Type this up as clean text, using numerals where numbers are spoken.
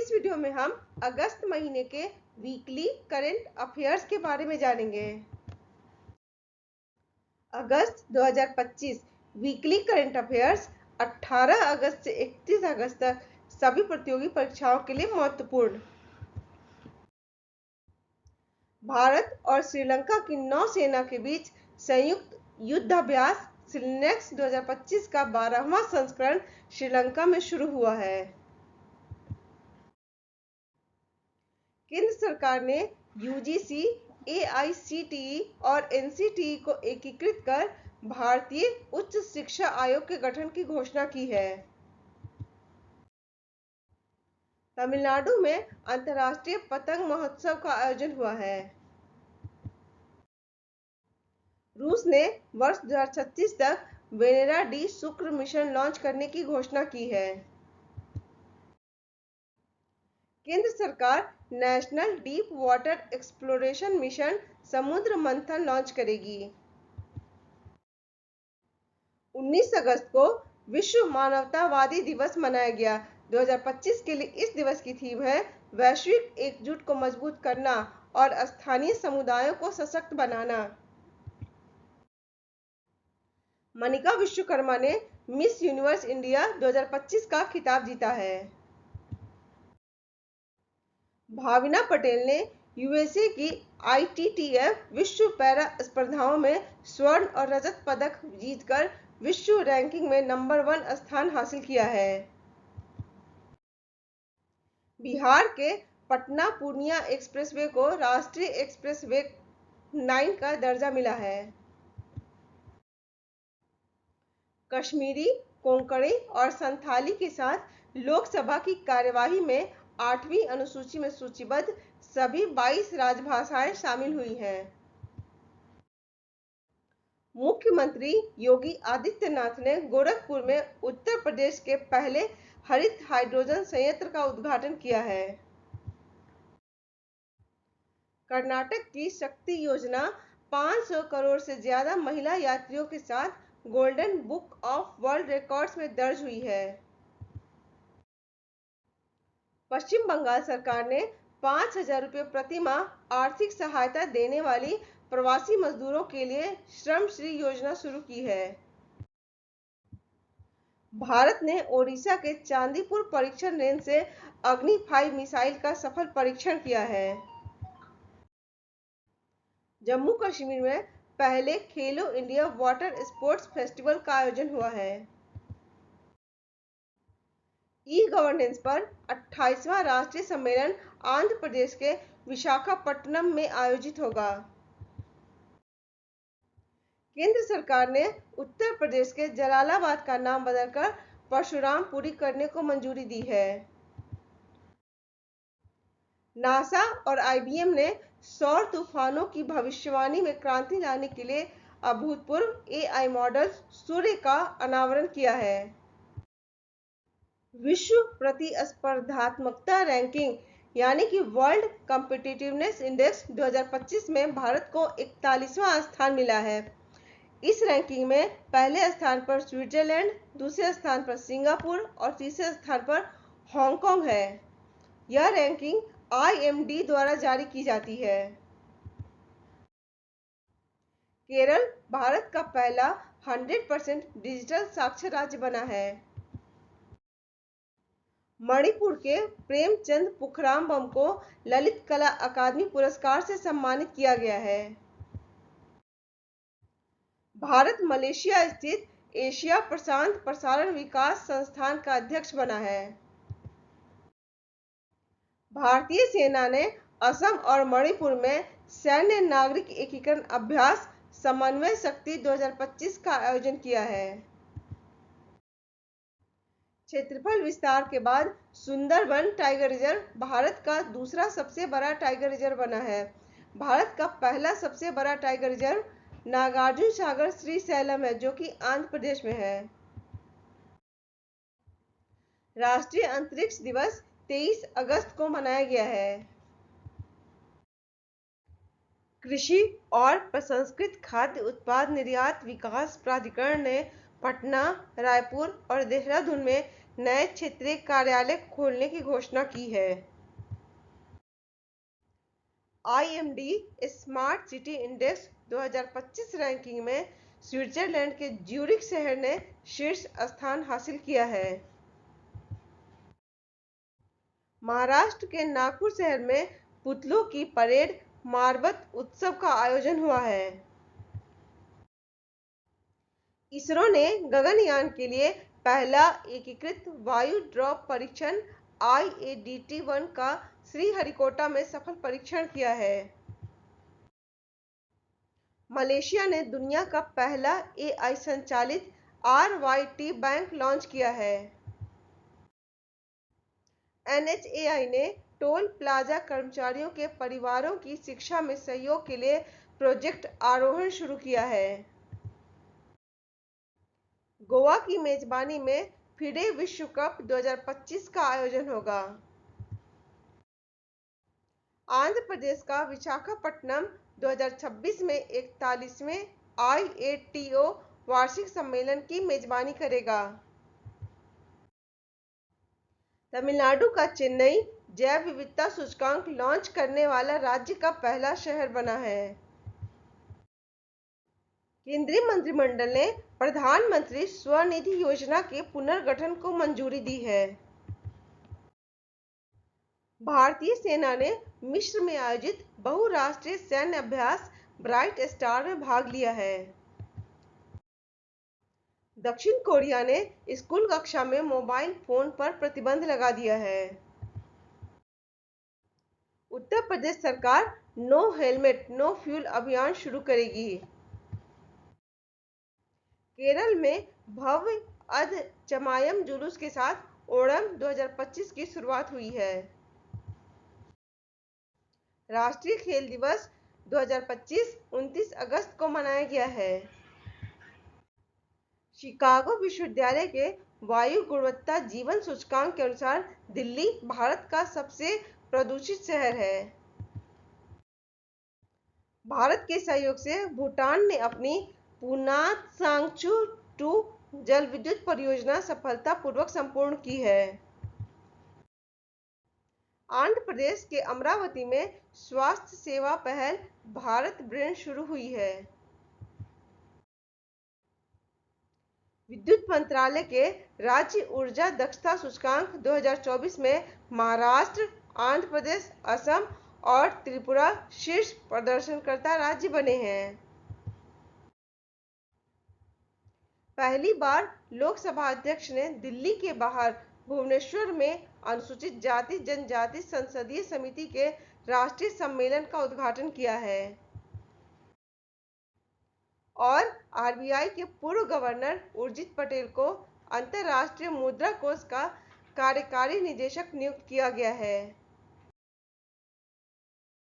इस वीडियो में हम अगस्त महीने के वीकली करंट अफेयर्स के बारे में जानेंगे। अगस्त 2025 वीकली करंट अफेयर्स 18 अगस्त से 31 अगस्त तक सभी प्रतियोगी परीक्षाओं के लिए महत्वपूर्ण। भारत और श्रीलंका की नौसेना के बीच संयुक्त युद्धाभ्यास सिलनेक्स 2025 का 12वां संस्करण श्रीलंका में शुरू हुआ है। केंद्र सरकार ने यूजीसी, एआईसीटीई और एनसीटीई को एकीकृत कर भारतीय उच्च शिक्षा आयोग के गठन की घोषणा की है। तमिलनाडु में अंतर्राष्ट्रीय पतंग महोत्सव का आयोजन हुआ है। रूस ने वर्ष 2036 तक वेनेरा डी शुक्र मिशन लॉन्च करने की घोषणा की है। केंद्र सरकार national deep water exploration mission समुद्र मंथन लॉन्च करेगी। 19 अगस्त को विश्व मानवतावादी दिवस मनाया गया। 2025 के लिए इस दिवस की थीम है वैश्विक एकजुट को मजबूत करना और स्थानीय समुदायों को सशक्त बनाना। मनिका विश्वकर्मा ने मिस यूनिवर्स इंडिया 2025 का खिताब जीता है। भाविना पटेल ने यूएसए की आईटीटीएफ विश्व पैरा स्पर्धाओं में स्वर्ण और रजत पदक जीतकर विश्व रैंकिंग में नंबर 1 स्थान हासिल किया है। बिहार के पटना पूर्णिया एक्सप्रेसवे को राष्ट्रीय एक्सप्रेसवे 9 का दर्जा मिला है। कश्मीरी, कोंकणी और संथाली के साथ लोकसभा की कार्यवाही में 8वीं अनुसूची में सूचीबद्ध सभी 22 राजभाषाएं शामिल हुई हैं। मुख्यमंत्री योगी आदित्यनाथ ने गोरखपुर में उत्तर प्रदेश के पहले हरित हाइड्रोजन संयंत्र का उद्घाटन किया है। कर्नाटक की शक्ति योजना 500 करोड़ से ज्यादा महिला यात्रियों के साथ golden book of world records में दर्ज हुई है। पश्चिम बंगाल सरकार ने 5,000 रुपये प्रति माह आर्थिक सहायता देने वाली प्रवासी मजदूरों के लिए श्रम श्री योजना शुरू की है। भारत ने ओडिशा के चांदीपुर परीक्षण रेंज से अग्नि 5 मिसाइल का सफल परीक्षण किया है। जम्मू कश्मीर में पहले खेलो इंडिया वाटर स्पोर्ट्स फेस्टिवल का आयोजन हुआ है। ई गवर्नेंस पर 28वां राष्ट्रीय सम्मेलन आंध्र प्रदेश के विशाखापट्टनम में आयोजित होगा। केंद्र सरकार ने उत्तर प्रदेश के जलालाबाद का नाम बदलकर परशुरामपुरी करने को मंजूरी दी है। नासा और आईबीएम ने सौर तूफानों की भविष्यवाणी में क्रांति लाने के लिए अभूतपूर्व एआई मॉडल सूर्य का अनावरण किया है। विश्व प्रतिस्पर्धात्मकता रैंकिंग यानी कि वर्ल्ड कॉम्पिटिटिवनेस इंडेक्स 2025 में भारत को 41वां स्थान मिला है। इस रैंकिंग में पहले स्थान पर स्विट्जरलैंड, दूसरे स्थान पर सिंगापुर और तीसरे स्थान पर हांगकांग है। यह रैंकिंग आईएमडी द्वारा जारी की जाती है। केरल भारत का पहला 100% डिजिटल साक्षर राज्य बना है। मणिपुर के प्रेमचंद पुखरामबम को ललित कला अकादमी पुरस्कार से सम्मानित किया गया है। भारत मलेशिया स्थित एशिया प्रशांत प्रसारण विकास संस्थान का अध्यक्ष बना है। भारतीय सेना ने असम और मणिपुर में सैन्य नागरिक एकीकरण अभ्यास समन्वय शक्ति 2025 का आयोजन किया है। क्षेत्रफल विस्तार के बाद सुंदरबन टाइगर रिजर्व भारत का दूसरा सबसे बड़ा टाइगर रिजर्व बना है। भारत का पहला सबसे बड़ा टाइगर रिजर्व नागार्जुन सागर श्रीशैलम है, जो कि आंध्र प्रदेश में है। राष्ट्रीय अंतरिक्ष दिवस 23 अगस्त को मनाया गया है। कृषि और प्रसंस्कृत खाद्य उत्पाद निर्यात विकास प्राधिकरण ने पटना, रायपुर और देहरादून में नए क्षेत्रीय कार्यालय खोलने की घोषणा की है। IMD smart city index 2025 ranking में स्विट्जरलैंड के ज्यूरिख शहर ने शीर्ष स्थान हासिल किया है। महाराष्ट्र के नागपुर शहर में पुतलों की परेड मारबत उत्सव का आयोजन हुआ है। इसरो ने गगनयान के लिए पहला एकीकृत वायु ड्रॉप परीक्षण IADT-1 का श्रीहरिकोटा में सफल परीक्षण किया है। मलेशिया ने दुनिया का पहला AI संचालित RYT बैंक लॉन्च किया है। NHAI ने टोल प्लाजा कर्मचारियों के परिवारों की शिक्षा में सहयोग के लिए प्रोजेक्ट आरोहण शुरू किया है। गोवा की मेजबानी में फिडे विश्व कप 2025 का आयोजन होगा। आंध्र प्रदेश का विशाखापट्टनम 2026 में 41वें IATO वार्षिक सम्मेलन की मेजबानी करेगा। तमिलनाडु का चेन्नई जैव विविधता सूचकांक लॉन्च करने वाला राज्य का पहला शहर बना है। केंद्रीय मंत्रिमंडल ने प्रधानमंत्री स्वनिधि योजना के पुनर्गठन को मंजूरी दी है। भारतीय सेना ने मिस्र में आयोजित बहुराष्ट्रीय सैन्य अभ्यास ब्राइट स्टार में भाग लिया है। दक्षिण कोरिया ने स्कूल कक्षा में मोबाइल फोन पर प्रतिबंध लगा दिया है। उत्तर प्रदेश सरकार नो हेलमेट नो फ्यूल अभियान शुरू करेगी। केरल में भव्य चमायम जुलूस के साथ ओणम 2025 की शुरुआत हुई है। राष्ट्रीय खेल दिवस 2025 29 अगस्त को मनाया गया है। शिकागो विश्वविद्यालय के वायु गुणवत्ता जीवन सूचकांक के अनुसार दिल्ली भारत का सबसे प्रदूषित शहर है। भारत के सहयोग से भूटान ने अपनी पुनात सांगचू 2 जल विद्युत परियोजना सफलतापूर्वक संपूर्ण की है। आंध्र प्रदेश के अमरावती में स्वास्थ्य सेवा पहल भारत ब्रेन शुरू हुई है। विद्युत मंत्रालय के राज्य ऊर्जा दक्षता सूचकांक 2024 में महाराष्ट्र, आंध्र प्रदेश, असम और त्रिपुरा शीर्ष प्रदर्शनकर्ता राज्य बने हैं। पहली बार लोकसभा अध्यक्ष ने दिल्ली के बाहर भुवनेश्वर में अनुसूचित जाति जनजाति संसदीय समिति के राष्ट्रीय सम्मेलन का उद्घाटन किया है। और RBI के पूर्व गवर्नर उर्जित पटेल को अंतर्राष्ट्रीय मुद्रा कोष का कार्यकारी निदेशक नियुक्त किया गया है।